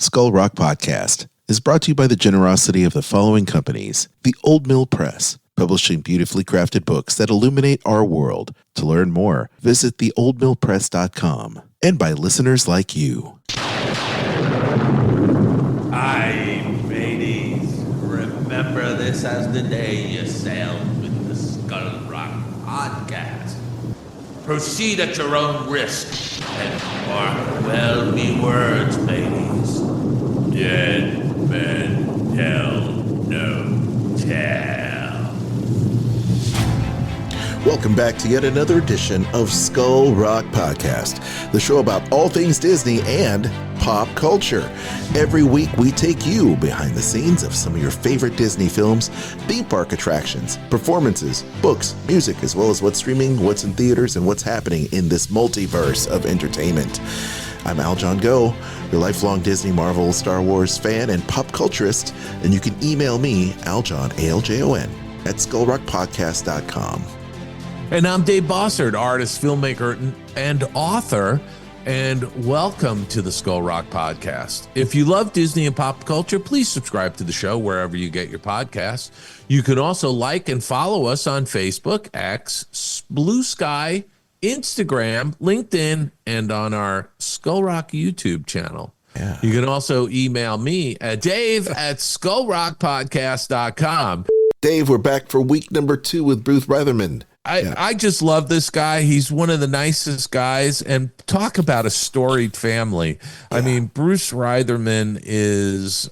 Skull Rock Podcast is brought to you by the generosity of the following companies. The Old Mill Press, publishing beautifully crafted books that illuminate our world. To learn more, visit theoldmillpress.com. And by listeners like you. Aye, mateys, remember this as the day you sailed with the Skull Rock Podcast. Proceed at your own risk and mark well me words, mateys. Dead men tell no tale. Welcome back to yet another edition of Skull Rock Podcast, the show about all things Disney and pop culture. Every week we take you behind the scenes of some of your favorite Disney films, theme park attractions, performances, books, music, as well as what's streaming, what's in theaters, and what's happening in this multiverse of entertainment. I'm Aljon, your lifelong Disney, Marvel, Star Wars fan and pop culturist, and you can email me, Aljon, Aljon, at skullrockpodcast.com. And I'm Dave Bossert, artist, filmmaker, and author, and welcome to the Skull Rock Podcast. If you love Disney and pop culture, please subscribe to the show wherever you get your podcasts. You can also like and follow us on Facebook, X, Blue Sky, Instagram, LinkedIn, and on our Skull Rock YouTube channel. Yeah. You can also email me at dave@skullrockpodcast.com. Dave, we're back for week number 2 with Bruce Reitherman. I just love this guy. He's one of the nicest guys, and talk about a storied family. Yeah. I mean, Bruce Reitherman is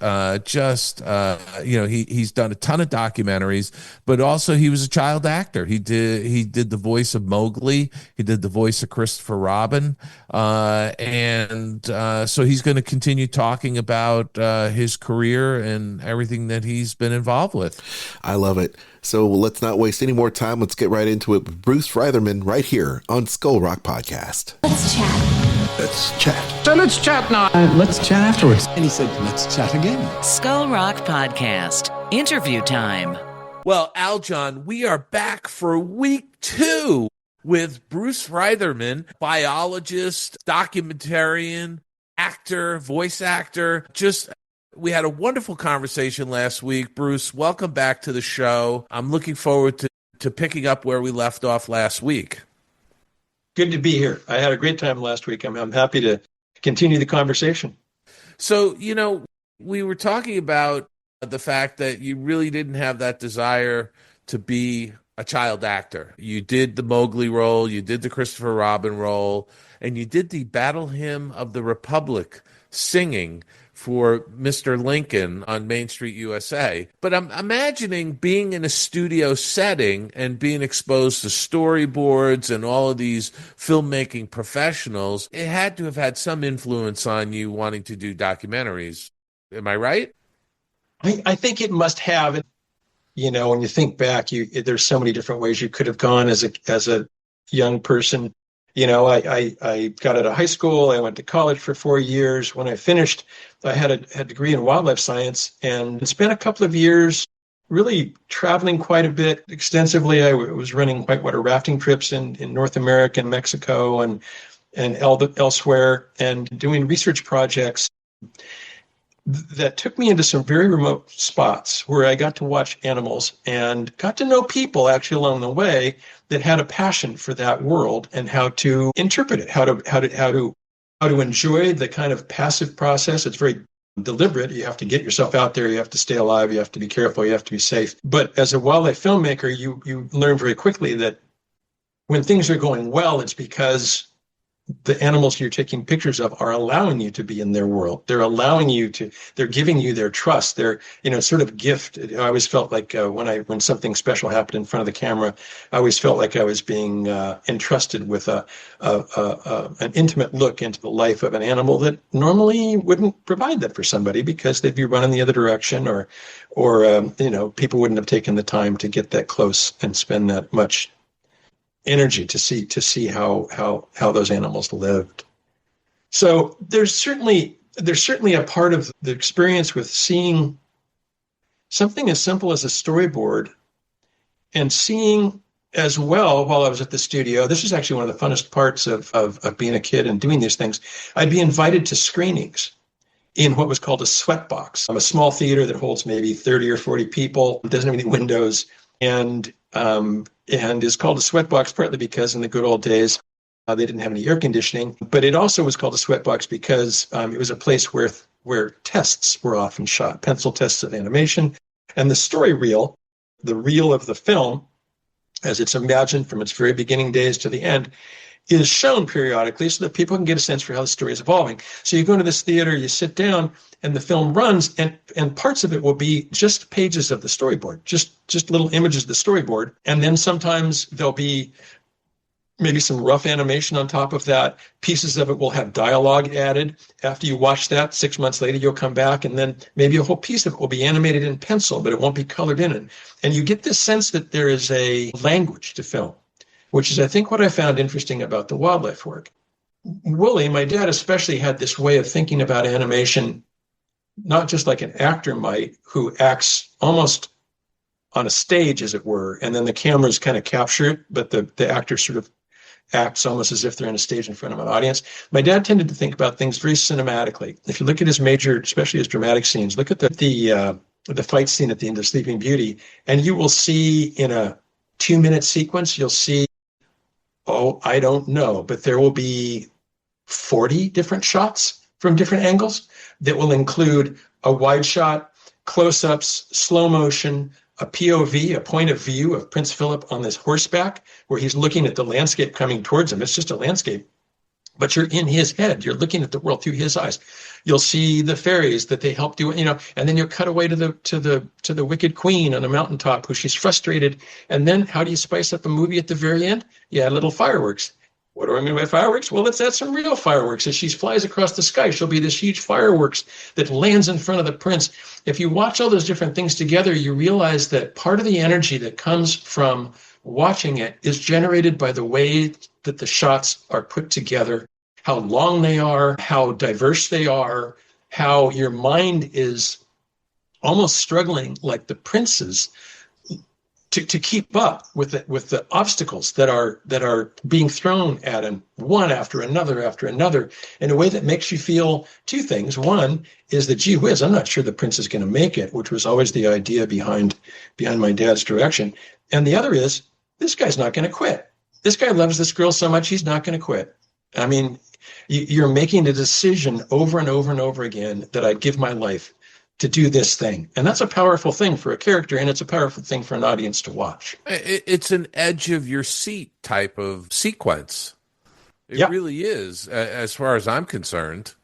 he's done a ton of documentaries, but also he was a child actor. He did the voice of Mowgli. He did the voice of Christopher Robin. So he's going to continue talking about his career and everything that he's been involved with. I love it. So let's not waste any more time. Let's get right into it with Bruce Reitherman right here on Skull Rock Podcast. Let's chat. Let's chat. So let's chat now. Let's chat afterwards. And he said, let's chat again. Skull Rock Podcast. Interview time. Well, Aljon, we are back for week 2 with Bruce Reitherman, biologist, documentarian, actor, voice actor. We had a wonderful conversation last week. Bruce, welcome back to the show. I'm looking forward to picking up where we left off last week. Good to be here. I had a great time last week. I'm happy to continue the conversation. So, we were talking about the fact that you really didn't have that desire to be a child actor. You did the Mowgli role, you did the Christopher Robin role, and you did the Battle Hymn of the Republic singing for Mr. Lincoln on Main Street, USA. But I'm imagining being in a studio setting and being exposed to storyboards and all of these filmmaking professionals. It had to have had some influence on you wanting to do documentaries. Am I right? I think it must have. When you think back, there's so many different ways you could have gone as a young person. I got out of high school. I went to college for 4 years. When I finished, I had a degree in wildlife science and spent a couple of years really traveling quite a bit extensively. I was running whitewater rafting trips in North America and Mexico and elsewhere, and doing research projects that took me into some very remote spots where I got to watch animals and got to know people actually along the way that had a passion for that world and how to interpret it, how to enjoy the kind of passive process. It's very deliberate. You have to get yourself out there. You have to stay alive. You have to be careful. You have to be safe. But as a wildlife filmmaker, you learn very quickly that when things are going well, it's because the animals you're taking pictures of are allowing you to be in their world. They're giving you their trust. They're, sort of gift. I always felt like when something special happened in front of the camera, I always felt like I was being entrusted with an intimate look into the life of an animal that normally wouldn't provide that for somebody because they'd be running the other direction or people wouldn't have taken the time to get that close and spend that much energy to see how those animals lived. So there's certainly a part of the experience with seeing something as simple as a storyboard and seeing as well while I was at the studio. This is actually one of the funnest parts of being a kid and doing these things. I'd be invited to screenings in what was called a sweatbox, a small theater that holds maybe 30 or 40 people. It doesn't have any windows, and is called a sweatbox partly because in the good old days, they didn't have any air conditioning, but it also was called a sweatbox because it was a place where tests were often shot, pencil tests of animation. And the story reel, the reel of the film, as it's imagined from its very beginning days to the end, is shown periodically so that people can get a sense for how the story is evolving. So you go into this theater, you sit down, and the film runs, and parts of it will be just pages of the storyboard, just little images of the storyboard. And then sometimes there'll be maybe some rough animation on top of that. Pieces of it will have dialogue added. After you watch that, 6 months later, you'll come back, and then maybe a whole piece of it will be animated in pencil, but it won't be colored in it. And you get this sense that there is a language to film, which is, I think, what I found interesting about the wildlife work. Wooly, my dad especially, had this way of thinking about animation, not just like an actor might, who acts almost on a stage, as it were, and then the cameras kind of capture it, but the actor sort of acts almost as if they're on a stage in front of an audience. My dad tended to think about things very cinematically. If you look at his major, especially his dramatic scenes, look at the fight scene at the end of Sleeping Beauty, and you will see in a 2-minute sequence, you'll see, I don't know, but there will be 40 different shots from different angles that will include a wide shot, close-ups, slow motion, a POV, a point of view of Prince Philip on this horseback, where he's looking at the landscape coming towards him. It's just a landscape, but you're in his head. You're looking at the world through his eyes. You'll see the fairies that they help do, and then you'll cut away to the wicked queen on a mountaintop, who she's frustrated. And then how do you spice up a movie at the very end? You add little fireworks. What do I mean by fireworks? Well, let's add some real fireworks. As she flies across the sky, she'll be this huge fireworks that lands in front of the prince. If you watch all those different things together, you realize that part of the energy that comes from watching it is generated by the way that the shots are put together, how long they are, how diverse they are, how your mind is almost struggling like the prince's to keep up with the obstacles that are being thrown at him, one after another, in a way that makes you feel two things. One is that, gee whiz, I'm not sure the prince is going to make it, which was always the idea behind my dad's direction. And the other is, this guy's not going to quit. This guy loves this girl so much, he's not going to quit. I mean, you're making a decision over and over and over again that I'd give my life to do this thing. And that's a powerful thing for a character, and it's a powerful thing for an audience to watch. It's an edge of your seat type of sequence. It really is, as far as I'm concerned.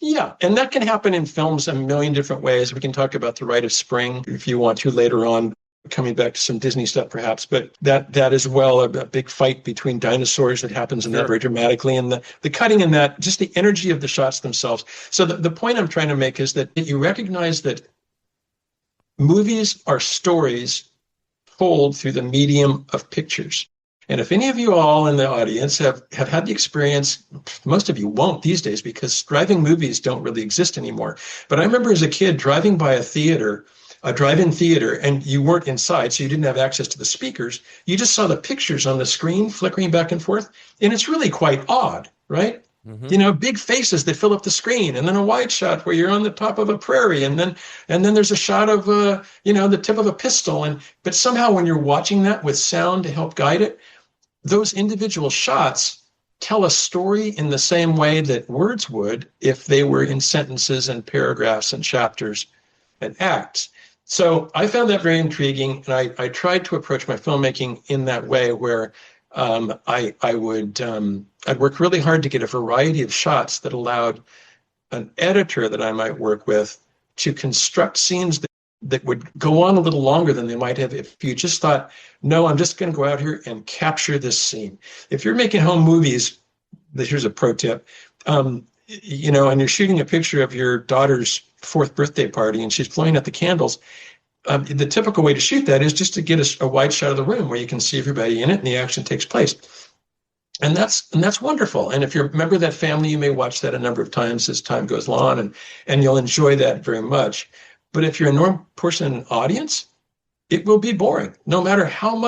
Yeah, and that can happen in films a million different ways. We can talk about The Rite of Spring if you want to later on, coming back to some Disney stuff perhaps, but that as well, a big fight between dinosaurs that happens in that very dramatically, and the cutting in that, just the energy of the shots themselves. So the point I'm trying to make is that you recognize that movies are stories told through the medium of pictures. And if any of you all in the audience have had the experience, most of you won't these days because driving movies don't really exist anymore. But I remember as a kid driving by a drive-in theater, and you weren't inside, so you didn't have access to the speakers. You just saw the pictures on the screen flickering back and forth, and it's really quite odd, right? Mm-hmm. Big faces that fill up the screen, and then a wide shot where you're on the top of a prairie, and then there's a shot of the tip of a pistol, but somehow when you're watching that with sound to help guide it, those individual shots tell a story in the same way that words would if they were in sentences and paragraphs and chapters and acts. So I found that very intriguing, and I tried to approach my filmmaking in that way, where I'd work really hard to get a variety of shots that allowed an editor that I might work with to construct scenes that would go on a little longer than they might have if you just thought, no, I'm just going to go out here and capture this scene. If you're making home movies, here's a pro tip, and you're shooting a picture of your daughter's 4th birthday party and she's blowing out the candles, the typical way to shoot that is just to get a wide shot of the room where you can see everybody in it and the action takes place. And that's wonderful. And if you're a member of that family, you may watch that a number of times as time goes on, and you'll enjoy that very much. But if you're a normal person in an audience, it will be boring. No matter how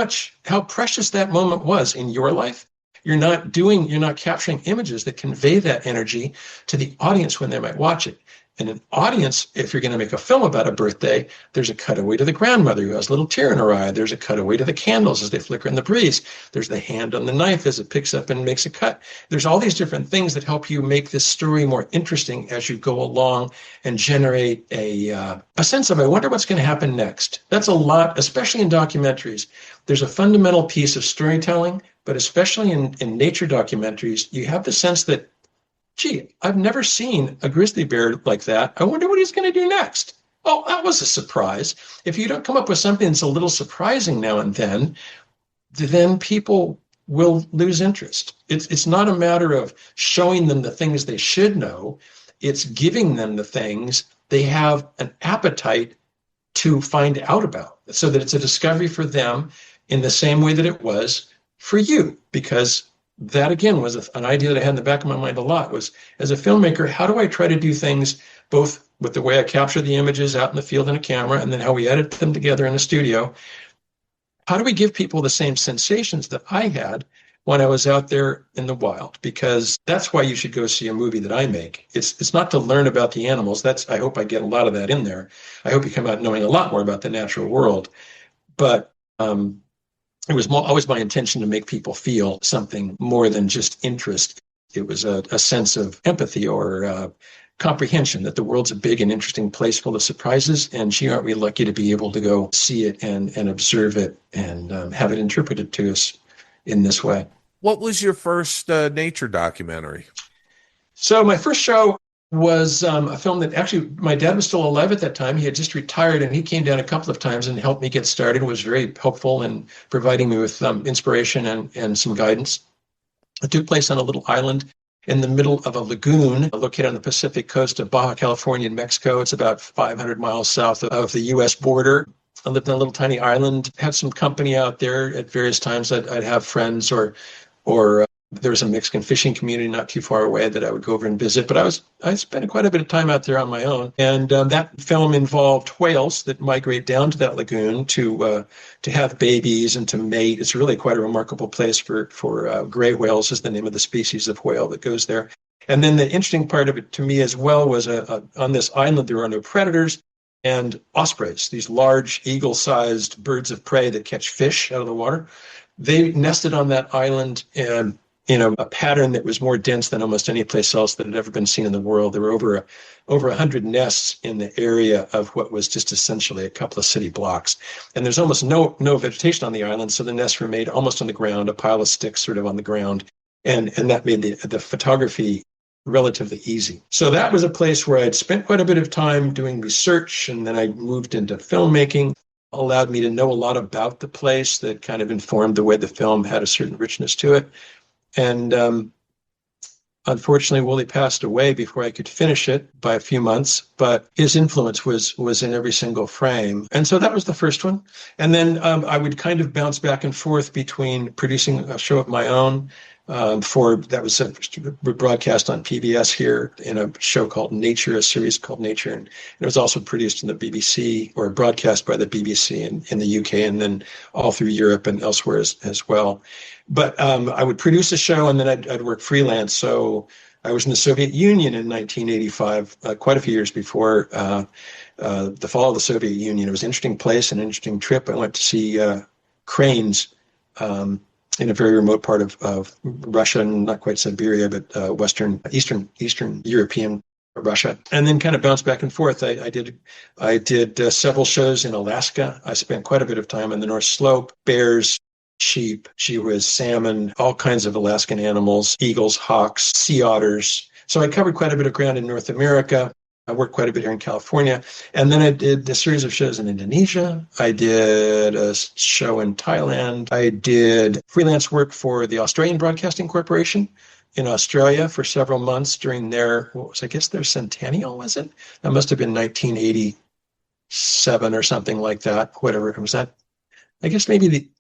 precious that moment was in your life, you're not capturing images that convey that energy to the audience when they might watch it. In an audience, if you're going to make a film about a birthday, there's a cutaway to the grandmother who has a little tear in her eye. There's a cutaway to the candles as they flicker in the breeze. There's the hand on the knife as it picks up and makes a cut. There's all these different things that help you make this story more interesting as you go along and generate a sense of, I wonder what's going to happen next. That's a lot, especially in documentaries. There's a fundamental piece of storytelling, but especially in nature documentaries, you have the sense that, gee, I've never seen a grizzly bear like that. I wonder what he's going to do next. Oh, that was a surprise. If you don't come up with something that's a little surprising now and then people will lose interest. It's not a matter of showing them the things they should know. It's giving them the things they have an appetite to find out about, so that it's a discovery for them in the same way that it was for you. Because that, again, was an idea that I had in the back of my mind a lot, was, as a filmmaker, how do I try to do things both with the way I capture the images out in the field in a camera and then how we edit them together in the studio? How do we give people the same sensations that I had when I was out there in the wild? Because that's why you should go see a movie that I make. It's not to learn about the animals. I hope I get a lot of that in there. I hope you come out knowing a lot more about the natural world. But it was always my intention to make people feel something more than just interest. It was a sense of empathy or comprehension that the world's a big and interesting place full of surprises, and gee, aren't we lucky to be able to go see it and observe it and have it interpreted to us in this way. What was your first nature documentary? So my first show was a film that actually, my dad was still alive at that time. He had just retired, and he came down a couple of times and helped me get started, was very helpful in providing me with inspiration and some guidance. It took place on a little island in the middle of a lagoon located on the Pacific coast of Baja California in Mexico. It's about 500 miles south of the U.S. border. I lived on a little tiny island, had some company out there at various times. I'd have friends or there was a Mexican fishing community not too far away that I would go over and visit. But I spent quite a bit of time out there on my own. And that film involved whales that migrate down to that lagoon to have babies and to mate. It's really quite a remarkable place for gray whales is the name of the species of whale that goes there. And then the interesting part of it to me as well was on this island, there are no predators and ospreys, these large eagle-sized birds of prey that catch fish out of the water. They nested on that island and a pattern that was more dense than almost any place else that had ever been seen in the world. There were over 100 nests in the area of what was just essentially a couple of city blocks. And there's almost no vegetation on the island, so the nests were made almost on the ground, a pile of sticks sort of on the ground. And that made the photography relatively easy. So that was a place where I'd spent quite a bit of time doing research, and then I moved into filmmaking. Allowed me to know a lot about the place that kind of informed the way the film had a certain richness to it. And unfortunately, Wooly passed away before I could finish it by a few months, but his influence was in every single frame. And so that was the first one. And then I would kind of bounce back and forth between producing a show of my own that was broadcast on PBS here in a show called Nature, a series called Nature. And it was also produced in the BBC or broadcast by the BBC in the UK and then all through Europe and elsewhere as well. But I would produce a show and then I'd work freelance. So I was in the Soviet Union in 1985, quite a few years before the fall of the Soviet Union. It was an interesting place, an interesting trip. I went to see cranes in a very remote part of Russia, and not quite Siberia, but Eastern European Russia, and then kind of bounced back and forth. I did several shows in Alaska. I spent quite a bit of time on the North Slope, bears, sheep, salmon, all kinds of Alaskan animals, eagles, hawks, sea otters. So I covered quite a bit of ground in North America. I worked quite a bit here in California. And then I did a series of shows in Indonesia. I did a show in Thailand. I did freelance work for the Australian Broadcasting Corporation in Australia for several months during their centennial, was it? That must have been 1987 or something like that, whatever it was. That, I guess maybe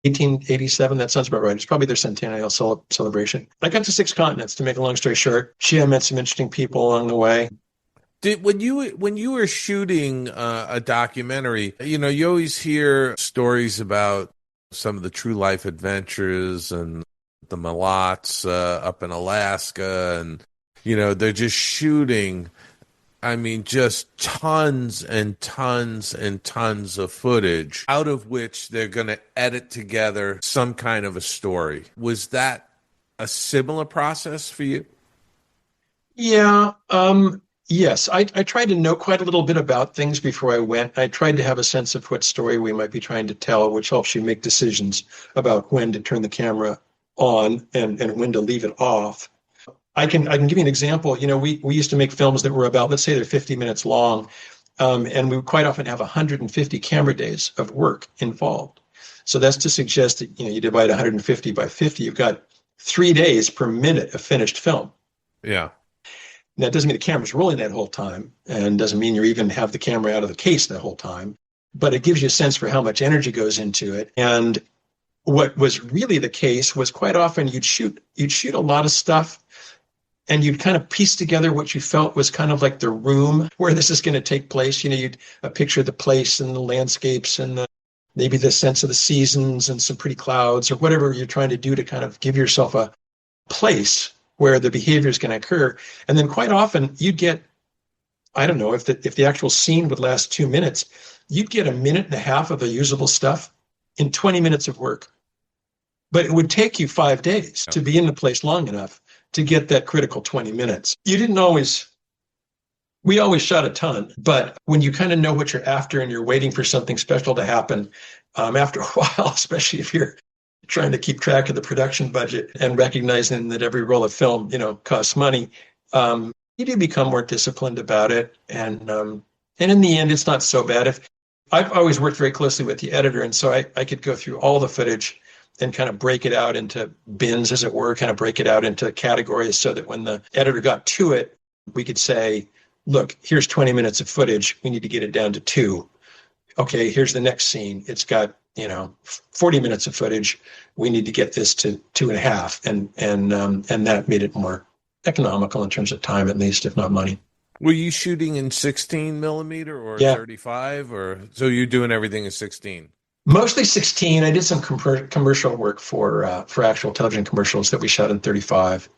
1887, that sounds about right. It's probably their centennial celebration. I got to 6 continents, to make a long story short. I met some interesting people along the way. When you were shooting a documentary, you always hear stories about some of the true life adventures and the Malots up in Alaska, and They're just shooting, I mean, just tons and tons and tons of footage, out of which they're going to edit together some kind of a story. Was that a similar process for you? Yeah. Yes. I tried to know quite a little bit about things before I went. I tried to have a sense of what story we might be trying to tell, which helps you make decisions about when to turn the camera on and when to leave it off. I can give you an example. We used to make films that were about, let's say they're 50 minutes long, and we would quite often have 150 camera days of work involved. So that's to suggest that you divide 150 by 50, you've got 3 days per minute of finished film. Yeah. Now, it doesn't mean the camera's rolling that whole time, and doesn't mean you even have the camera out of the case that whole time, but it gives you a sense for how much energy goes into it. And what was really the case was quite often you'd shoot a lot of stuff, and you'd kind of piece together what you felt was kind of like the room where this is going to take place. You'd picture the place and the landscapes and maybe the sense of the seasons and some pretty clouds or whatever you're trying to do to kind of give yourself a place where the behavior is going to occur. And then quite often you'd get, I don't know, if the actual scene would last 2 minutes, you'd get a minute and a half of the usable stuff in 20 minutes of work. But it would take you 5 days to be in the place long enough to get that critical 20 minutes. We always shot a ton, but when you kind of know what you're after and you're waiting for something special to happen, after a while, especially if you're trying to keep track of the production budget and recognizing that every roll of film, costs money, you do become more disciplined about it. And in the end, it's not so bad. I've always worked very closely with the editor, and so I could go through all the footage and kind of break it out into bins, as it were, kind of break it out into categories so that when the editor got to it, we could say, look, here's 20 minutes of footage. We need to get it down to 2. Okay, here's the next scene. It's got 40 minutes of footage. We need to get this to 2.5, and that made it more economical in terms of time, at least, if not money. Were you shooting in 16 millimeter or 35, or so you're doing everything in 16? Mostly 16. I did some commercial work for actual television commercials that we shot in 35.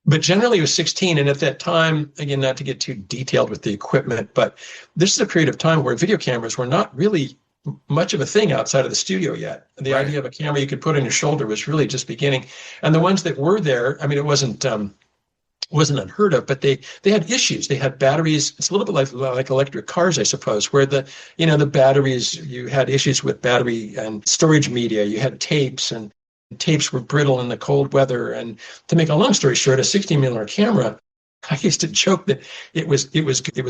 But generally it was 16. And at that time, again, not to get too detailed with the equipment, but this is a period of time where video cameras were not really much of a thing outside of the studio yet. The Right. idea of a camera you could put on your shoulder was really just beginning. And the ones that were there, I mean, it wasn't unheard of, but they had issues. They had batteries. It's a little bit like electric cars, I suppose, where the batteries, you had issues with battery and storage media. You had tapes, and tapes were brittle in the cold weather. And to make a long story short, a 16 millimeter camera, I used to joke that it was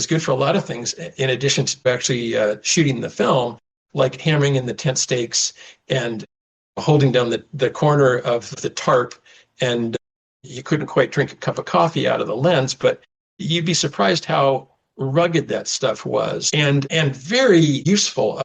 good for a lot of things, in addition to actually shooting the film, like hammering in the tent stakes and holding down the corner of the tarp, and you couldn't quite drink a cup of coffee out of the lens, but you'd be surprised how rugged that stuff was, and very useful.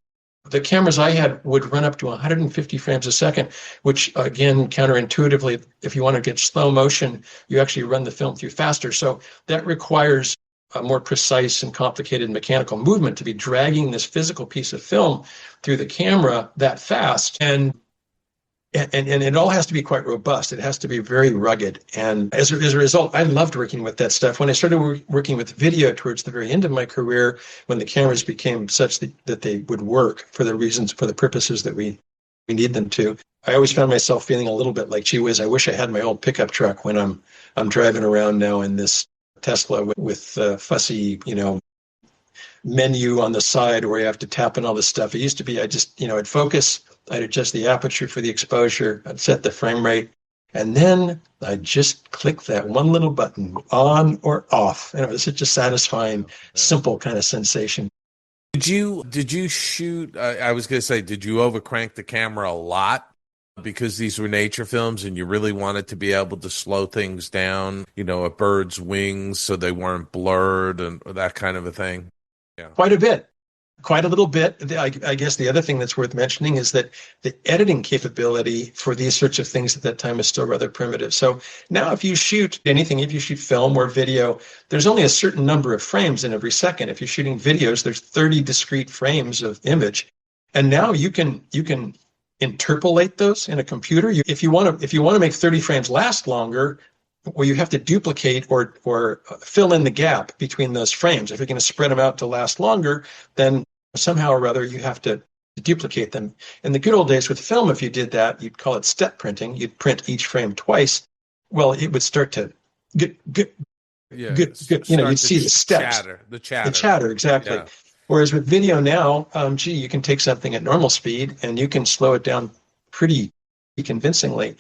The cameras I had would run up to 150 frames a second, which, again, counterintuitively, if you want to get slow motion, you actually run the film through faster. So that requires a more precise and complicated mechanical movement to be dragging this physical piece of film through the camera that fast. And it all has to be quite robust. It has to be very rugged. And as a result, I loved working with that stuff. When I started working with video towards the very end of my career, when the cameras became such that they would work for the purposes that we need them to, I always found myself feeling a little bit like, gee whiz, I wish I had my old pickup truck when I'm driving around now in this Tesla with fussy, menu on the side where you have to tap in all this stuff. It used to be, I'd focus, I'd adjust the aperture for the exposure, I'd set the frame rate, and then I'd just click that one little button, on or off. And it was such a satisfying, simple kind of sensation. Did you shoot, I was going to say, did you overcrank the camera a lot? Because these were nature films and you really wanted to be able to slow things down, a bird's wings so they weren't blurred and that kind of a thing? Yeah. Quite a little bit. I guess the other thing that's worth mentioning is that the editing capability for these sorts of things at that time is still rather primitive. So now if you shoot anything, if you shoot film or video, there's only a certain number of frames in every second. If you're shooting videos, there's 30 discrete frames of image. And now you can interpolate those in a computer. If you want to make 30 frames last longer, where you have to duplicate or fill in the gap between those frames. If you're going to spread them out to last longer, then somehow or other you have to duplicate them. In the good old days with film, if you did that, you'd call it step printing. You'd print each frame twice. Well, it would start to get you'd see the steps. The chatter, exactly. Yeah. Whereas with video now, you can take something at normal speed and you can slow it down pretty convincingly.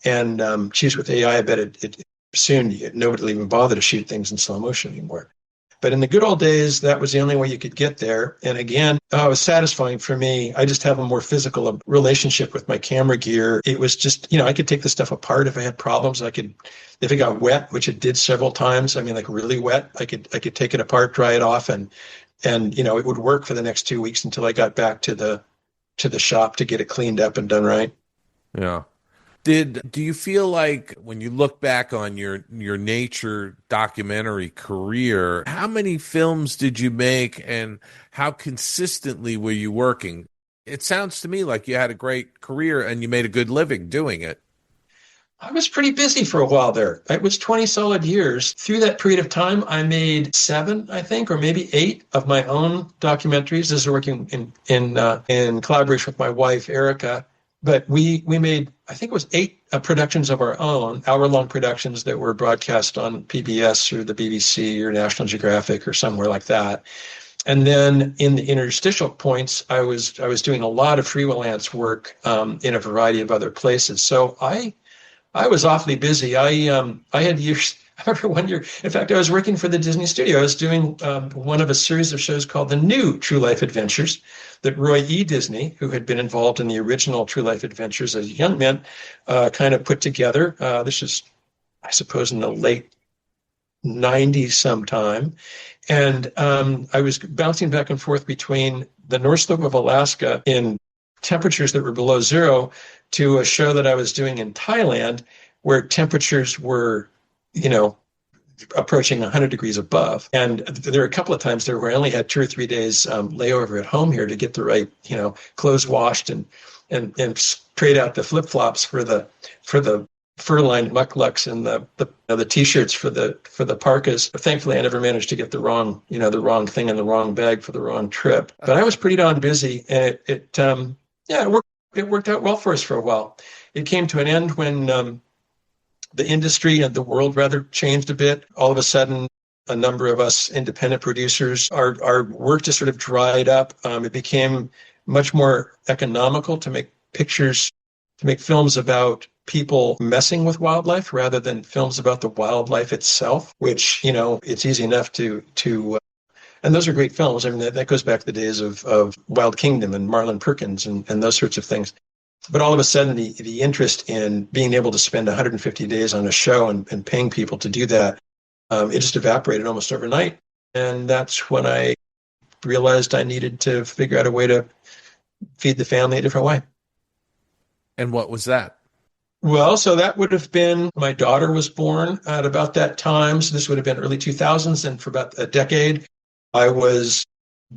And with AI, I bet it soon nobody will even bother to shoot things in slow motion anymore. But in the good old days, that was the only way you could get there. And again, it was satisfying for me. I just have a more physical relationship with my camera gear. It was just, I could take the stuff apart if I had problems. If it got wet, which it did several times, like really wet, I could take it apart, dry it off, and it would work for the next 2 weeks until I got back to the shop to get it cleaned up and done right. Yeah. Do you feel like when you look back on your nature documentary career, how many films did you make and how consistently were you working? It sounds to me like you had a great career and you made a good living doing it. I was pretty busy for a while there. It was 20 solid years. Through that period of time, I made 7, I think, or maybe 8 of my own documentaries. This is working in collaboration with my wife, Erica. But we made, I think it was 8 productions of our own, hour-long productions that were broadcast on PBS or the BBC or National Geographic or somewhere like that. And then in the interstitial points, I was doing a lot of freelance work in a variety of other places. So I was awfully busy. I had years. I remember one year, in fact, I was working for the Disney studio. I was doing one of a series of shows called The New True Life Adventures that Roy E. Disney, who had been involved in the original True Life Adventures as a young man, kind of put together. This is, I suppose, in the late 90s sometime. And I was bouncing back and forth between the North Slope of Alaska in temperatures that were below zero to a show that I was doing in Thailand where temperatures were approaching 100 degrees above. And there were a couple of times there where I only had 2 or 3 days layover at home here to get the right, clothes washed and trade out the flip-flops for the fur-lined mucklucks and the t-shirts for the parkas. But thankfully, I never managed to get the wrong thing in the wrong bag for the wrong trip. But I was pretty darn busy, and it worked out well for us for a while. It came to an end when the industry and the world rather changed a bit. All of a sudden, a number of us independent producers, our work just sort of dried up. It became much more economical to make films about people messing with wildlife rather than films about the wildlife itself, which, it's easy enough to and those are great films. I mean, that goes back to the days of Wild Kingdom and Marlon Perkins and those sorts of things. But all of a sudden, the interest in being able to spend 150 days on a show and paying people to do that, it just evaporated almost overnight. And that's when I realized I needed to figure out a way to feed the family a different way. And what was that? Well, so that would have been, my daughter was born at about that time. So this would have been early 2000s. And for about a decade, I was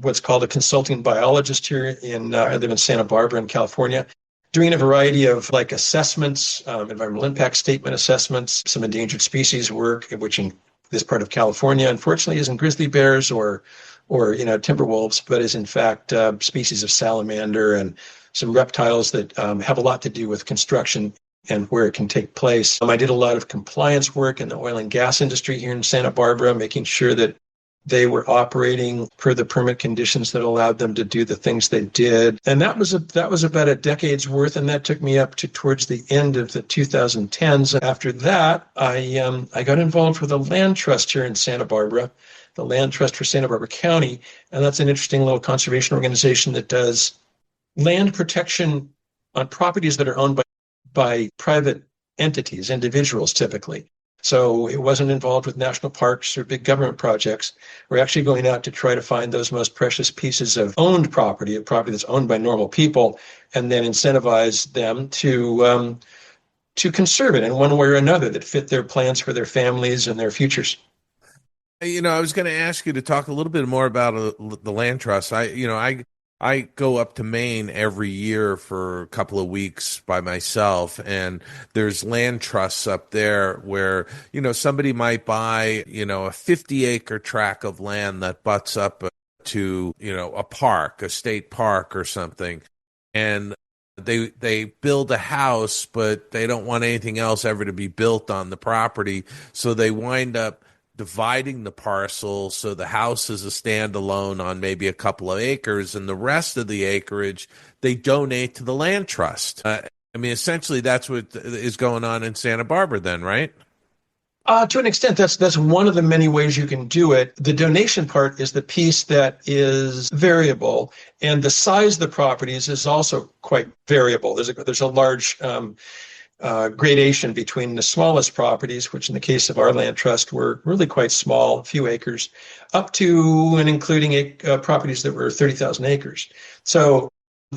what's called a consulting biologist here I live in Santa Barbara in California, doing a variety of like environmental impact statement assessments, some endangered species work, which in this part of California, unfortunately, isn't grizzly bears or timber wolves, but is in fact species of salamander and some reptiles that have a lot to do with construction and where it can take place. I did a lot of compliance work in the oil and gas industry here in Santa Barbara, making sure that they were operating per the permit conditions that allowed them to do the things they did. And that was about a decade's worth, and that took me up to towards the end of the 2010s. After that, I got involved with a land trust here in Santa Barbara, the Land Trust for Santa Barbara County, and that's an interesting little conservation organization that does land protection on properties that are owned by private entities, individuals typically. So it wasn't involved with national parks or big government projects. We're actually going out to try to find those most precious pieces of owned property, a property that's owned by normal people, and then incentivize them to conserve it in one way or another that fit their plans for their families and their futures. I was going to ask you to talk a little bit more about the land trust. I I go up to Maine every year for a couple of weeks by myself, and there's land trusts up there where, somebody might buy, a 50-acre tract of land that butts up to, a park, a state park or something. And they build a house, but they don't want anything else ever to be built on the property. So they wind up dividing the parcel so the house is a standalone on maybe a couple of acres, and the rest of the acreage they donate to the land trust. Essentially that's what is going on in Santa Barbara then, right? To an extent, that's one of the many ways you can do it. The donation part is the piece that is variable, and the size of the properties is also quite variable. There's a large gradation between the smallest properties, which in the case of our land trust were really quite small, a few acres, up to and including properties that were 30,000 acres. So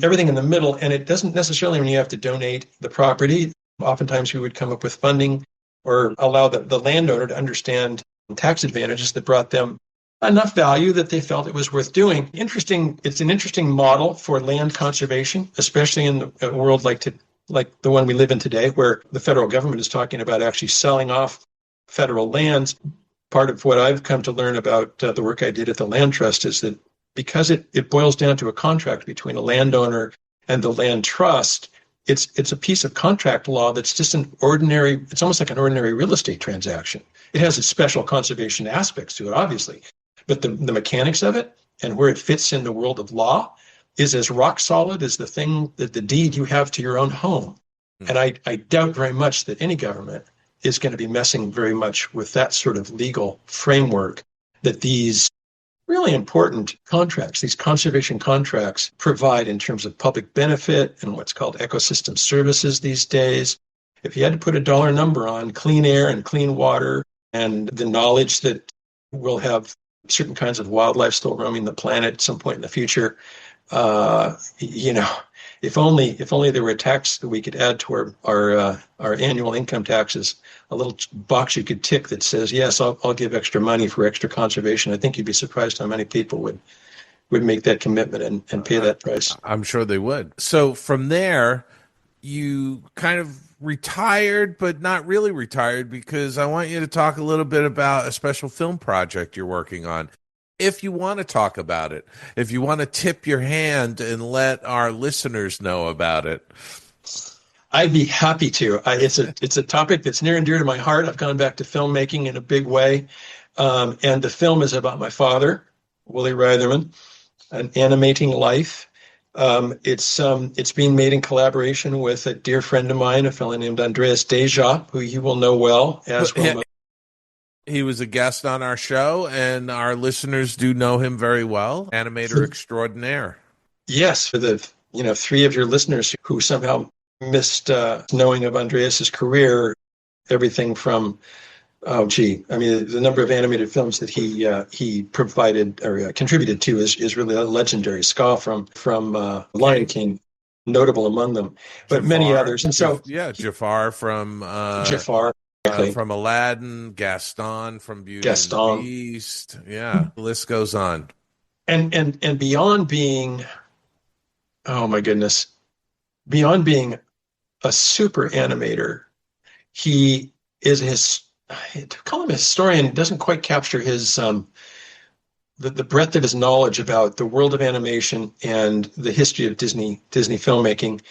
everything in the middle, and it doesn't necessarily mean you have to donate the property. Oftentimes we would come up with funding or allow the landowner to understand tax advantages that brought them enough value that they felt it was worth doing. It's an interesting model for land conservation, especially in a world like the one we live in today, where the federal government is talking about actually selling off federal lands. Part of what I've come to learn about the work I did at the Land Trust is that because it boils down to a contract between a landowner and the land trust, it's a piece of contract law that's just it's almost like an ordinary real estate transaction. It has its special conservation aspects to it, obviously, but the mechanics of it and where it fits in the world of law is as rock solid as the deed you have to your own home. And I doubt very much that any government is going to be messing very much with that sort of legal framework that these really important contracts, these conservation contracts, provide in terms of public benefit and what's called ecosystem services these days. If you had to put a dollar number on clean air and clean water and the knowledge that we'll have certain kinds of wildlife still roaming the planet at some point in the future, if only there were a tax that we could add to our annual income taxes, a little box you could tick that says, yes, I'll give extra money for extra conservation. I think you'd be surprised how many people would make that commitment and pay that price. I'm sure they would. So from there, you kind of retired, but not really retired, because I want you to talk a little bit about a special film project you're working on. If you want to talk about it, if you want to tip your hand and let our listeners know about it. I'd be happy to. It's a topic that's near and dear to my heart. I've gone back to filmmaking in a big way. And the film is about my father, Willie Reitherman, an animating life. It's being made in collaboration with a dear friend of mine, a fellow named Andreas Deja, who you will know well as well. He was a guest on our show, and our listeners do know him very well. Animator extraordinaire. Yes, for the three of your listeners who somehow missed knowing of Andreas's career, everything from the number of animated films that he provided or contributed to is really a legendary. Scar from Lion King, notable among them, but Jafar, many others. And so Jafar from Jafar. From Aladdin, Gaston from Beauty and the Beast. Yeah, the list goes on. And beyond being, oh my goodness, beyond being a super animator, he is to call him a historian doesn't quite capture his the breadth of his knowledge about the world of animation and the history of Disney filmmaking.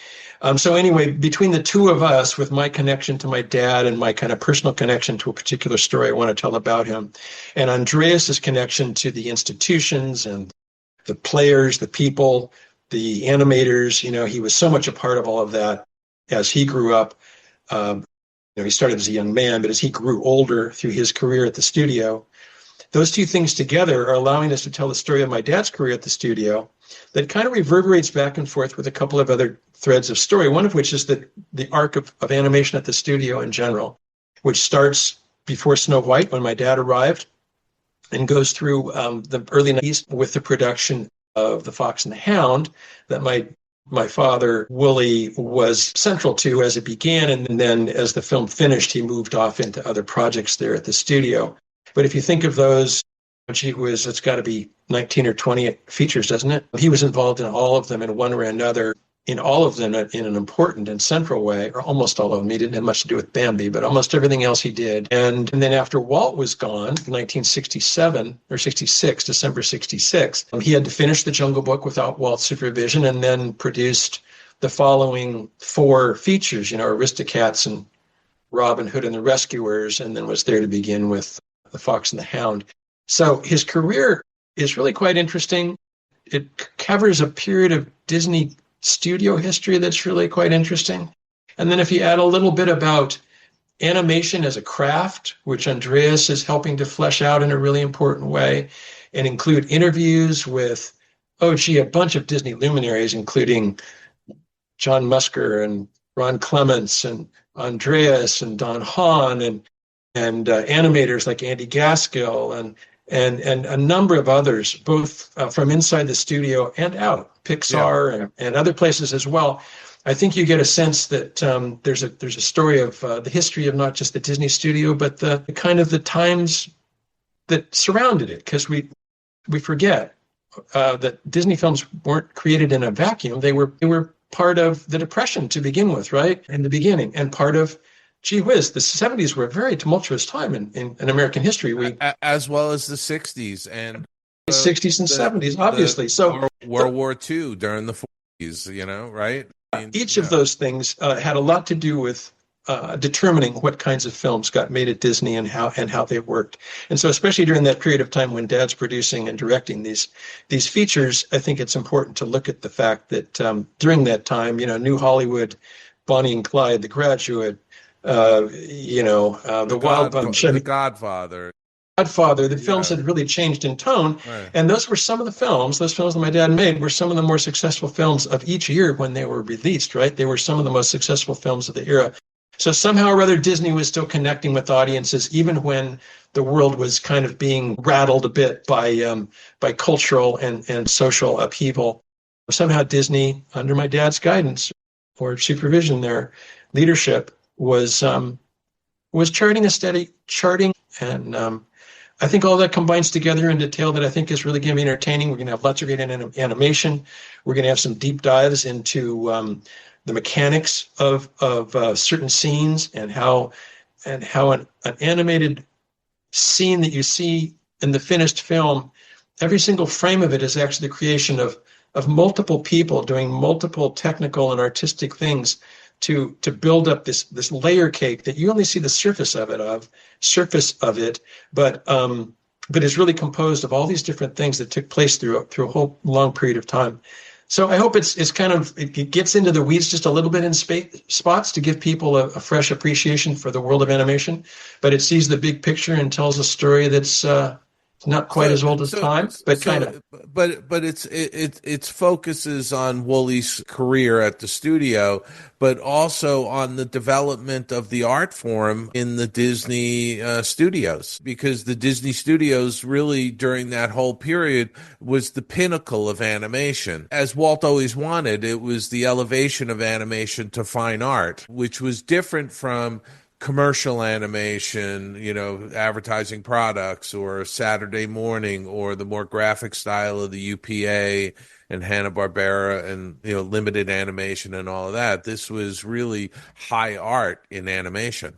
So anyway, between the two of us, with my connection to my dad and my kind of personal connection to a particular story I want to tell about him, and Andreas's connection to the institutions and the players, the people, the animators, he was so much a part of all of that as he grew up. He started as a young man, but as he grew older through his career at the studio, those two things together are allowing us to tell the story of my dad's career at the studio that kind of reverberates back and forth with a couple of other threads of story, one of which is the arc of animation at the studio in general, which starts before Snow White when my dad arrived and goes through the early 90s with the production of The Fox and the Hound that my father, Willie, was central to as it began. And then as the film finished, he moved off into other projects there at the studio. But if you think of those Gee whiz, it's got to be 19 or 20 features, doesn't it? He was involved in all of them in one way or another, in all of them in an important and central way, or almost all of them. He didn't have much to do with Bambi, but almost everything else he did. And then after Walt was gone, 1967 or 66, December 66, he had to finish The Jungle Book without Walt's supervision, and then produced the following 4 features, Aristocats and Robin Hood and the Rescuers, and then was there to begin with The Fox and the Hound. So his career is really quite interesting. It covers a period of Disney studio history that's really quite interesting. And then if you add a little bit about animation as a craft, which Andreas is helping to flesh out in a really important way, and include interviews with, a bunch of Disney luminaries, including John Musker and Ron Clements and Andreas and Don Hahn and animators like Andy Gaskill and a number of others, both from inside the studio and out, Pixar and other places as well. I think you get a sense that there's a story of the history of not just the Disney studio, but the kind of the times that surrounded it, because we forget that Disney films weren't created in a vacuum. They were part of the Depression to begin with, right? In the beginning, and part of, gee whiz, the 70s were a very tumultuous time in American history. As well as the 60s and the 60s and 70s, obviously. So World War II during the 40s, right? Each of those things had a lot to do with determining what kinds of films got made at Disney and how they worked. And so especially during that period of time when Dad's producing and directing these features, I think it's important to look at the fact that during that time, New Hollywood, Bonnie and Clyde, The Graduate, The Wild Bunch, The Godfather, the films had really changed in tone. Right. And those films that my dad made were some of the more successful films of each year when they were released, right? They were some of the most successful films of the era. So somehow or other, Disney was still connecting with audiences, even when the world was kind of being rattled a bit by cultural and social upheaval. Somehow Disney, under my dad's guidance or supervision, their leadership was charting a steady charting. And I think all that combines together in detail that I think is really going to be entertaining. We're going to have lots of great animation. We're going to have some deep dives into the mechanics of certain scenes and how an animated scene that you see in the finished film, every single frame of it is actually the creation of multiple people doing multiple technical and artistic things to build up this layer cake that you only see the surface of it, but is really composed of all these different things that took place through a whole long period of time. So I hope it gets into the weeds just a little bit in spots to give people a fresh appreciation for the world of animation, but it sees the big picture and tells a story that's not quite as old as time, but kind of. But it focuses on Wooley's career at the studio, but also on the development of the art form in the Disney studios, because the Disney studios really during that whole period was the pinnacle of animation. As Walt always wanted, it was the elevation of animation to fine art, which was different from commercial animation, advertising products, or Saturday morning, or the more graphic style of the UPA and Hanna-Barbera and, limited animation and all of that. This was really high art in animation.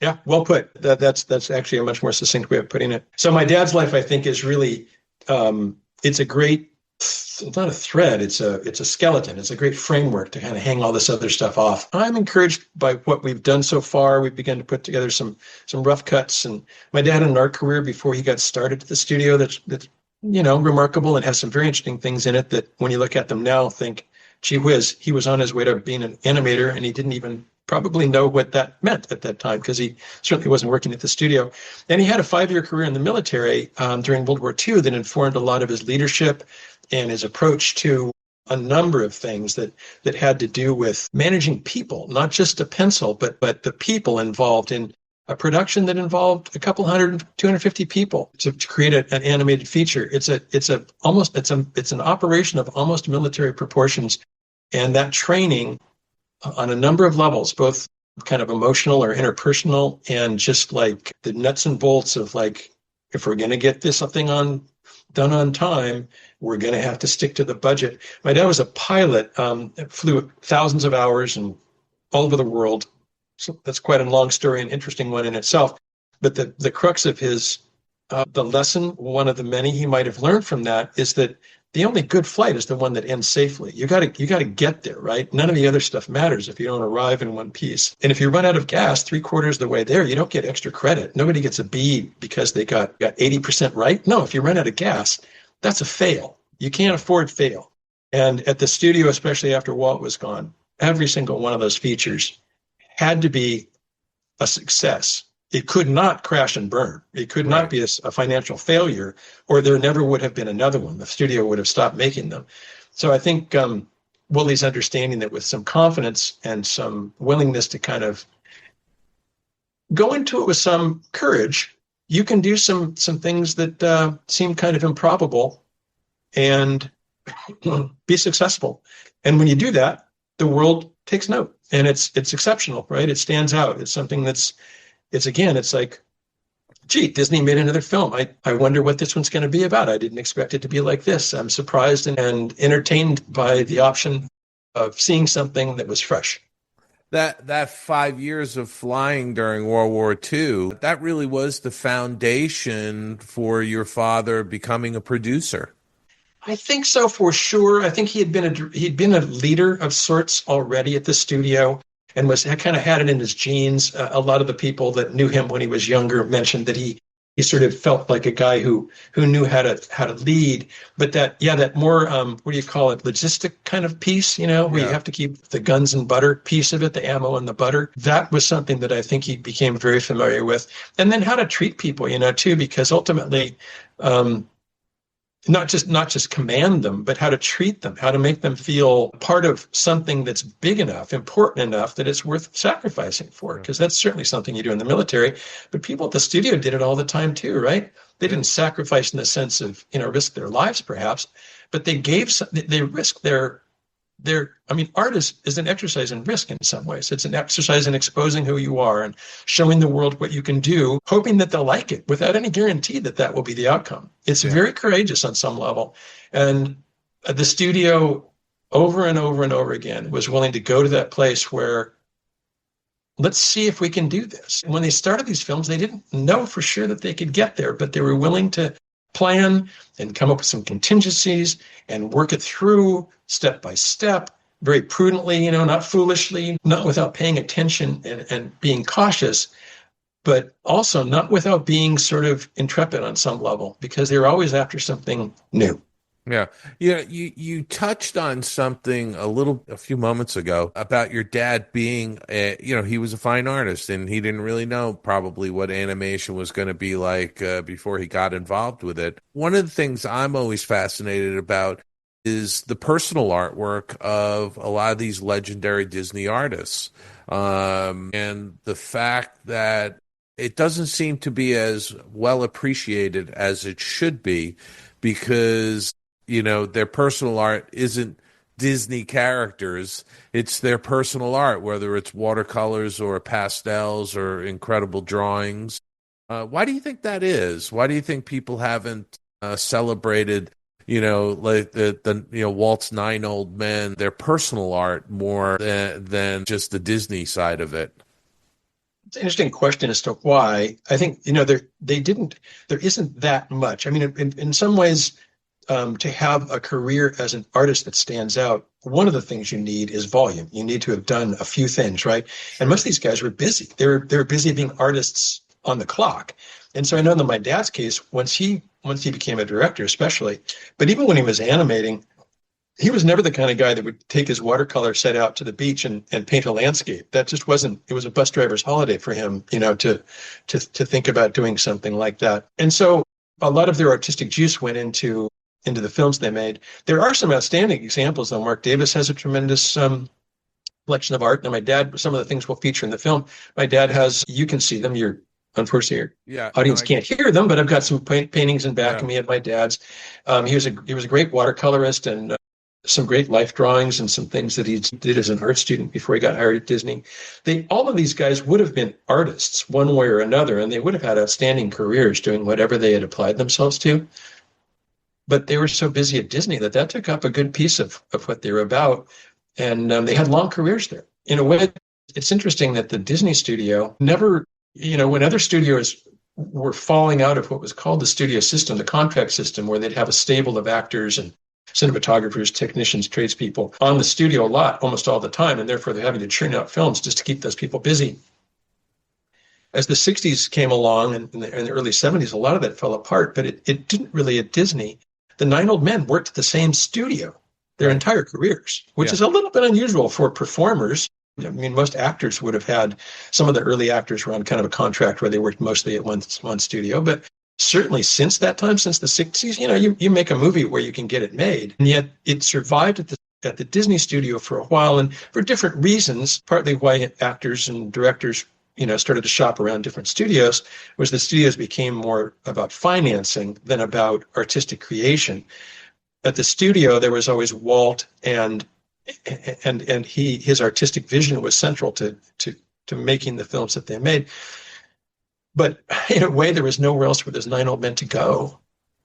Yeah, well put. That's actually a much more succinct way of putting it. So my dad's life, I think, is really, it's a great, it's not a thread, it's a skeleton. It's a great framework to kind of hang all this other stuff off. I'm encouraged by what we've done so far. We've begun to put together some rough cuts, and my dad had an art career before he got started at the studio that's remarkable and has some very interesting things in it that when you look at them now think, gee whiz, he was on his way to being an animator and he didn't even probably know what that meant at that time, because he certainly wasn't working at the studio. And he had a 5-year career in the military during World War II that informed a lot of his leadership and his approach to a number of things that had to do with managing people, not just a pencil, but the people involved in a production that involved a couple 250 people to create an animated feature. It's an operation of almost military proportions, and that training on a number of levels, both kind of emotional or interpersonal, and just like the nuts and bolts of like if we're going to get this thing done on time, we're going to have to stick to the budget. My dad was a pilot, flew thousands of hours and all over the world. So that's quite a long story, an interesting one in itself. But the crux of his, the lesson, one of the many he might have learned from that, is that the only good flight is the one that ends safely. You got to get there, right? None of the other stuff matters if you don't arrive in one piece. And if you run out of gas 3/4 of the way there, you don't get extra credit. Nobody gets a B because they got 80% right. No, if you run out of gas, that's a fail. You can't afford fail. And at the studio, especially after Walt was gone, every single one of those features had to be a success. It could not crash and burn. It could not be a financial failure, or there never would have been another one. The studio would have stopped making them. So I think Wooley's understanding that with some confidence and some willingness to kind of go into it with some courage, you can do some things that seem kind of improbable and be successful. And when you do that, the world takes note, and it's exceptional, right? It stands out. It's something it's like, gee, Disney made another film. I wonder what this one's going to be about. I didn't expect it to be like this. I'm surprised and entertained by the option of seeing something that was fresh. That 5 years of flying during World War II, that really was the foundation for your father becoming a producer. I think so, for sure. I think he'd been a leader of sorts already at the studio, and kind of had it in his genes. A lot of the people that knew him when he was younger mentioned that he sort of felt like a guy who knew how to lead. But that more what do you call it, logistic kind of piece, where you have to keep the guns and butter piece of it, the ammo and the butter. That was something that I think he became very familiar with. And then how to treat people, too, because ultimately, not just command them, but how to treat them, how to make them feel part of something that's big enough, important enough that it's worth sacrificing for, because that's certainly something you do in the military. But people at the studio did it all the time too, right? They didn't sacrifice in the sense of, risk their lives perhaps, but they risked art is an exercise in risk in some ways. It's an exercise in exposing who you are and showing the world what you can do, hoping that they'll like it without any guarantee that will be the outcome. It's very courageous on some level. And the studio over and over and over again was willing to go to that place where, let's see if we can do this. And when they started these films, they didn't know for sure that they could get there, but they were willing to plan and come up with some contingencies and work it through step by step, very prudently, not foolishly, not without paying attention and being cautious, but also not without being sort of intrepid on some level, because they're always after something new. Yeah. You touched on something a few moments ago about your dad being, he was a fine artist, and he didn't really know probably what animation was going to be like before he got involved with it. One of the things I'm always fascinated about is the personal artwork of a lot of these legendary Disney artists. And the fact that it doesn't seem to be as well appreciated as it should be, because their personal art isn't Disney characters. It's their personal art, whether it's watercolors or pastels or incredible drawings. Why do you think that is? Why do you think people haven't celebrated, like the Walt's 9 Old Men, their personal art more than just the Disney side of it? It's an interesting question as to why. I think, there isn't that much. I mean, in some ways, to have a career as an artist that stands out, one of the things you need is volume. You need to have done a few things, right? And most of these guys were busy. They were busy being artists on the clock. And so I know in my dad's case, once he became a director, especially, but even when he was animating, he was never the kind of guy that would take his watercolor set out to the beach and paint a landscape. That just wasn't. It was a bus driver's holiday for him, to think about doing something like that. And so a lot of their artistic juice went into the films they made. There are some outstanding examples, though. Mark Davis has a tremendous collection of art. And my dad, some of the things we'll feature in the film, my dad has, you can see them. Unfortunately, your audience can't hear them, but I've got some paintings in back of me of my dad's. He was a great watercolorist and some great life drawings and some things that he did as an art student before he got hired at Disney. All of these guys would have been artists one way or another, and they would have had outstanding careers doing whatever they had applied themselves to. But they were so busy at Disney that took up a good piece of what they were about. And they had long careers there. In a way, it's interesting that the Disney studio never, when other studios were falling out of what was called the studio system, the contract system, where they'd have a stable of actors and cinematographers, technicians, tradespeople on the studio lot almost all the time, and therefore they're having to churn out films just to keep those people busy. As the 60s came along and in the early 70s, a lot of that fell apart, but it didn't really at Disney. The 9 old men worked at the same studio their entire careers, which is a little bit unusual for performers. I mean, most actors would have had, some of the early actors were on kind of a contract where they worked mostly at one studio, but certainly since that time, since the 60s, you make a movie where you can get it made. And yet it survived at the Disney studio for a while, and for different reasons, partly why actors and directors started to shop around different studios, was the studios became more about financing than about artistic creation. At the studio, there was always Walt, and his artistic vision was central to making the films that they made. But in a way, there was nowhere else where there's 9 old men to go.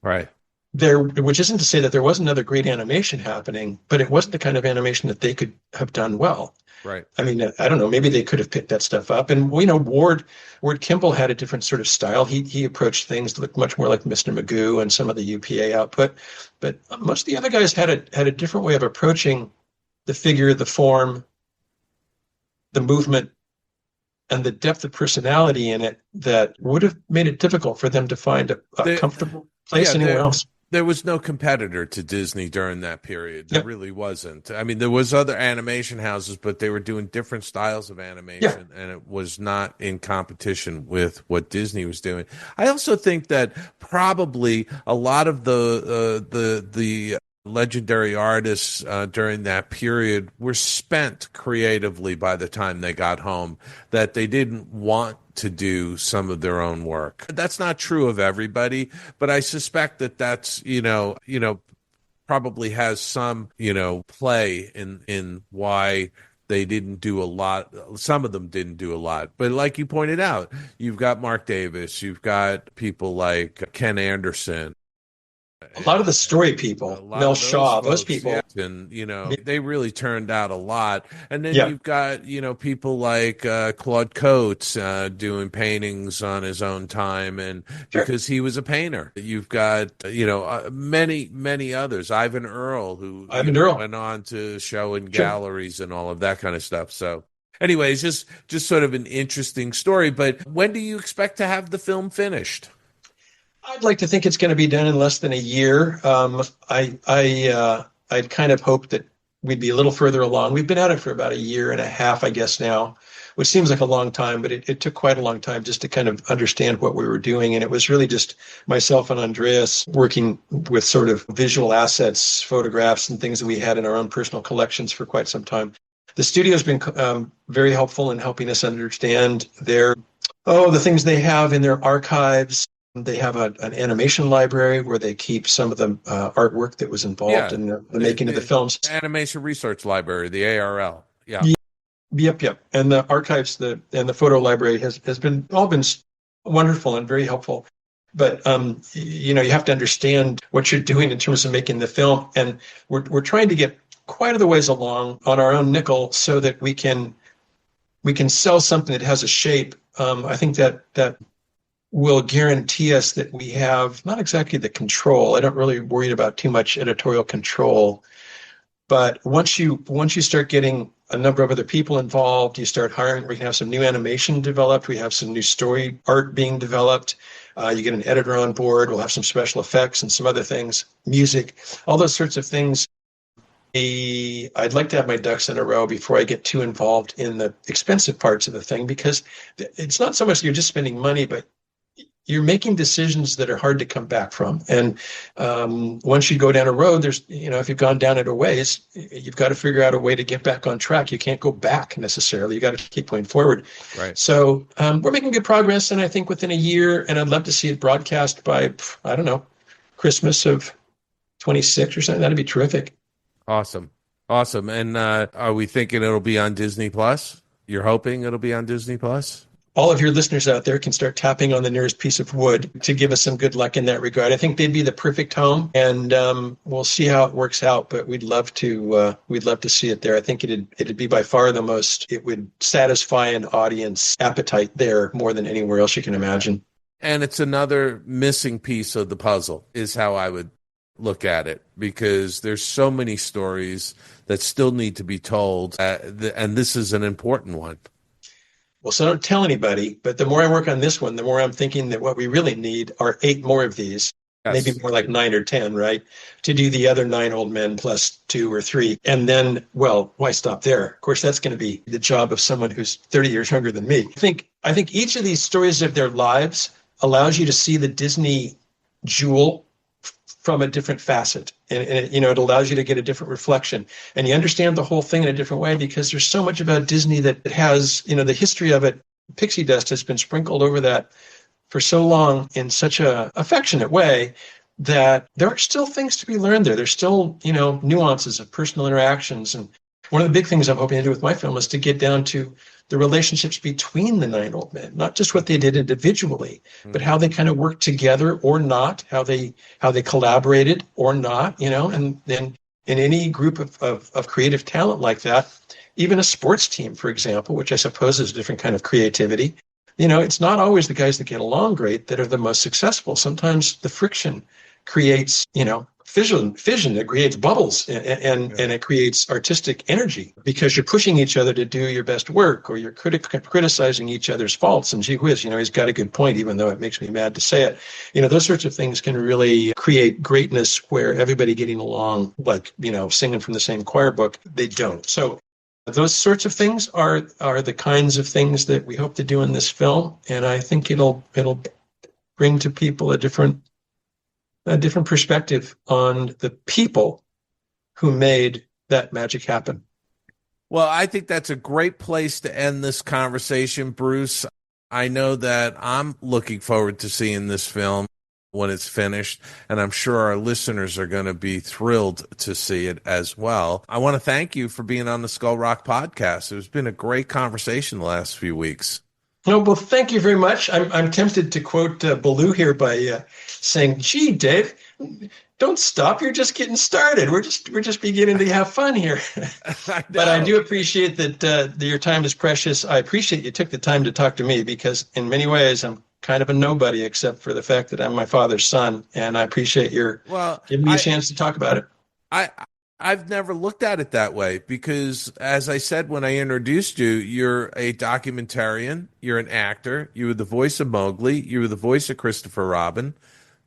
Right. Which isn't to say that there wasn't other great animation happening, but it wasn't the kind of animation that they could have done well. Right. I mean, I don't know, maybe they could have picked that stuff up. And, Ward Kimball had a different sort of style. He approached things that looked much more like Mr. Magoo and some of the UPA output. But most of the other guys had a different way of approaching the figure, the form, the movement, and the depth of personality in it that would have made it difficult for them to find a comfortable place anywhere else. There was no competitor to Disney during that period. There really wasn't. I mean, there was other animation houses, but they were doing different styles of animation, and it was not in competition with what Disney was doing. I also think that probably a lot of the legendary artists during that period were spent creatively by the time they got home, that they didn't want to do some of their own work. That's not true of everybody, but I suspect that that's, probably has some, play in why they didn't do a lot. Some of them didn't do a lot. But like you pointed out, you've got Mark Davis, you've got people like Ken Anderson. A lot of the story people, Mel Shaw, those people. Yeah. And, they really turned out a lot. And then you've got, people like Claude Coates doing paintings on his own time, and because he was a painter. You've got, many, many others. Ivan Earl, who went on to show in galleries and all of that kind of stuff. So anyways, just sort of an interesting story. But when do you expect to have the film finished? I'd like to think it's going to be done in less than a year. I'd kind of hoped that we'd be a little further along. We've been at it for about 1.5 years, I guess now, which seems like a long time, but it took quite a long time just to kind of understand what we were doing. And it was really just myself and Andreas working with sort of visual assets, photographs, and things that we had in our own personal collections for quite some time. The studio's been very helpful in helping us understand the things they have in their archives. They have an animation library where they keep some of the artwork that was involved in the making of the films. Animation Research Library, the ARL. Yeah. Yep. And the archives, and the photo library has been wonderful and very helpful. But you have to understand what you're doing in terms of making the film, and we're trying to get quite a ways along on our own nickel so that we can sell something that has a shape. I think that will guarantee us that we have not exactly the control. I don't really worry about too much editorial control, but once you start getting a number of other people involved, you start hiring. We can have some new animation developed. We have some new story art being developed. You get an editor on board. We'll have some special effects and some other things, music, all those sorts of things. I'd like to have my ducks in a row before I get too involved in the expensive parts of the thing, because it's not so much you're just spending money, but you're making decisions that are hard to come back from. And once you go down a road, there's, if you've gone down it a ways, you've got to figure out a way to get back on track. You can't go back necessarily. You got to keep going forward. Right. So we're making good progress. And I think within 1 year, and I'd love to see it broadcast by, Christmas of 26 or something. That'd be terrific. Awesome. Awesome. And are we thinking it'll be on Disney Plus? You're hoping it'll be on Disney Plus? All of your listeners out there can start tapping on the nearest piece of wood to give us some good luck in that regard. I think they'd be the perfect home, and we'll see how it works out. But we'd love to see it there. I think it'd be by far the most. It would satisfy an audience appetite there more than anywhere else you can imagine. And it's another missing piece of the puzzle, is how I would look at it, because there's so many stories that still need to be told, and this is an important one. Well, so don't tell anybody, but the more I work on this one, the more I'm thinking that what we really need are 8 more of these, maybe more like 9 or 10, right? To do the other 9 old men plus 2 or 3. And then, well, why stop there? Of course, that's going to be the job of someone who's 30 years younger than me. I think each of these stories of their lives allows you to see the Disney jewel from a different facet. And it allows you to get a different reflection. And you understand the whole thing in a different way, because there's so much about Disney that has, the history of it. Pixie dust has been sprinkled over that for so long in such a affectionate way that there are still things to be learned there. There's still, nuances of personal interactions. And one of the big things I'm hoping to do with my film is to get down to the relationships between the 9 old men, not just what they did individually, but how they kind of worked together or not, how they collaborated or not, and then in any group of creative talent like that, even a sports team, for example, which I suppose is a different kind of creativity, it's not always the guys that get along great that are the most successful. Sometimes the friction creates, fission that creates bubbles and it creates artistic energy, because you're pushing each other to do your best work, or you're criticizing each other's faults. And gee whiz, he's got a good point, even though it makes me mad to say it. Those sorts of things can really create greatness where everybody getting along, like, singing from the same choir book, they don't. So those sorts of things are the kinds of things that we hope to do in this film. And I think it'll bring to people a different perspective on the people who made that magic happen. Well, I think that's a great place to end this conversation, Bruce. I know that I'm looking forward to seeing this film when it's finished, and I'm sure our listeners are going to be thrilled to see it as well. I want to thank you for being on the Skull Rock podcast. It's been a great conversation the last few weeks. No, well, thank you very much. I'm tempted to quote Baloo here by saying, "Gee, Dave, don't stop. You're just getting started. We're just beginning to have fun here." But I do appreciate that your time is precious. I appreciate you took the time to talk to me, because in many ways I'm kind of a nobody, except for the fact that I'm my father's son, and I appreciate your giving me a chance to talk about it. I've never looked at it that way, because, as I said when I introduced you, you're a documentarian, you're an actor, you were the voice of Mowgli, you were the voice of Christopher Robin,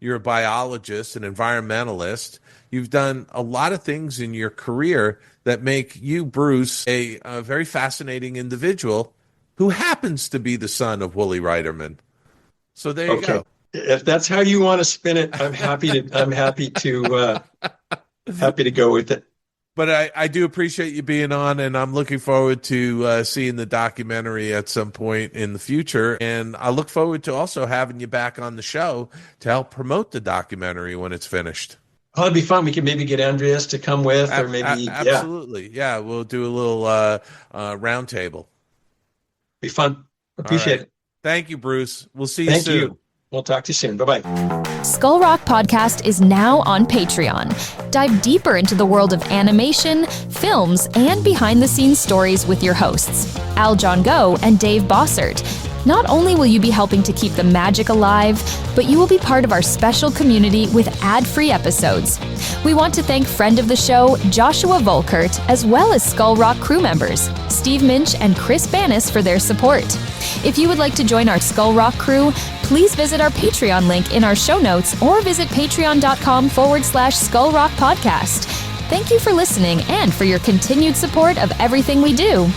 you're a biologist, an environmentalist. You've done a lot of things in your career that make you, Bruce, a very fascinating individual who happens to be the son of Willie Reitherman. So there you go. If that's how you want to spin it, I'm happy to go with it. But I do appreciate you being on, and I'm looking forward to seeing the documentary at some point in the future. And I look forward to also having you back on the show to help promote the documentary when it's finished. Oh, it'd be fun. We could maybe get Andreas to come with, or maybe absolutely. Yeah, we'll do a little round table. Be fun. Appreciate it. Thank you, Bruce. We'll see you soon. Thank you. We'll talk to you soon. Bye-bye. Skull Rock Podcast is now on Patreon. Dive deeper into the world of animation, films, and behind-the-scenes stories with your hosts, Aljon Go and Dave Bossert. Not only will you be helping to keep the magic alive, but you will be part of our special community with ad-free episodes. We want to thank friend of the show, Joshua Volkert, as well as Skull Rock crew members, Steve Minch and Chris Banis, for their support. If you would like to join our Skull Rock crew, please visit our Patreon link in our show notes or visit patreon.com/Skull Rock Podcast. Thank you for listening and for your continued support of everything we do.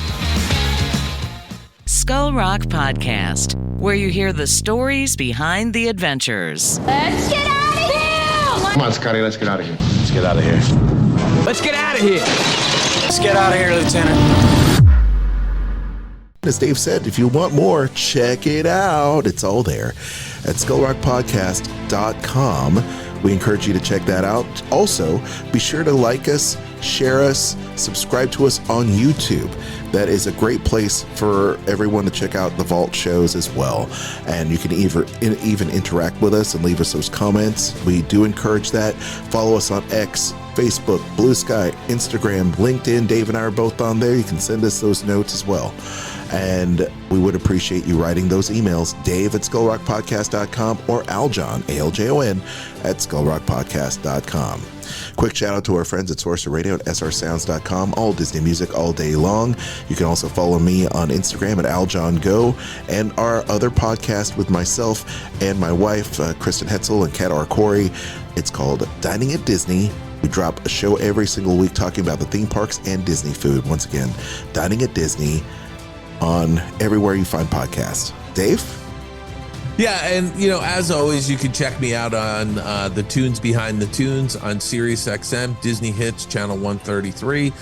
Skull Rock Podcast, where you hear the stories behind the adventures. Let's get out of here! Come on, Scotty, let's get out of here. Let's get out of here. Let's get out of here. Let's get out of here, Lieutenant. As Dave said, if you want more, check it out. It's all there at skullrockpodcast.com. We encourage you to check that out. Also, be sure to like us, share us, subscribe to us on YouTube. That is a great place for everyone to check out the Vault shows as well. And you can even interact with us and leave us those comments. We do encourage that. Follow us on X, Facebook, Blue Sky, Instagram, LinkedIn. Dave and I are both on there. You can send us those notes as well. And we would appreciate you writing those emails, dave@skullrockpodcast.com or Aljon, Aljon, at skullrockpodcast.com. Quick shout out to our friends at Sorcerer Radio at srsounds.com. All Disney music all day long. You can also follow me on Instagram at AljonGo, and our other podcast with myself and my wife, Kristen Hetzel and Kat Arcori. It's called Dining at Disney. We drop a show every single week talking about the theme parks and Disney food. Once again, Dining at Disney on everywhere you find podcasts. Dave? Yeah, and as always, you can check me out on the Tunes Behind the Tunes on Sirius XM, Disney Hits, Channel 133.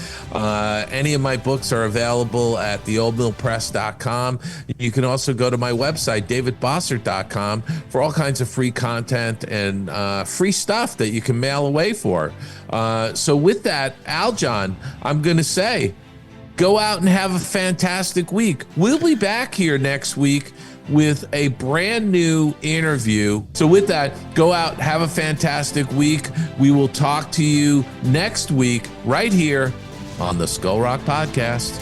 Any of my books are available at theoldmillpress.com. You can also go to my website, davidbossert.com, for all kinds of free content and free stuff that you can mail away for. So with that, Aljon, I'm going to say, go out and have a fantastic week. We'll be back here next week with a brand new interview. So with that, go out, have a fantastic week. We will talk to you next week right here on the Skull Rock Podcast.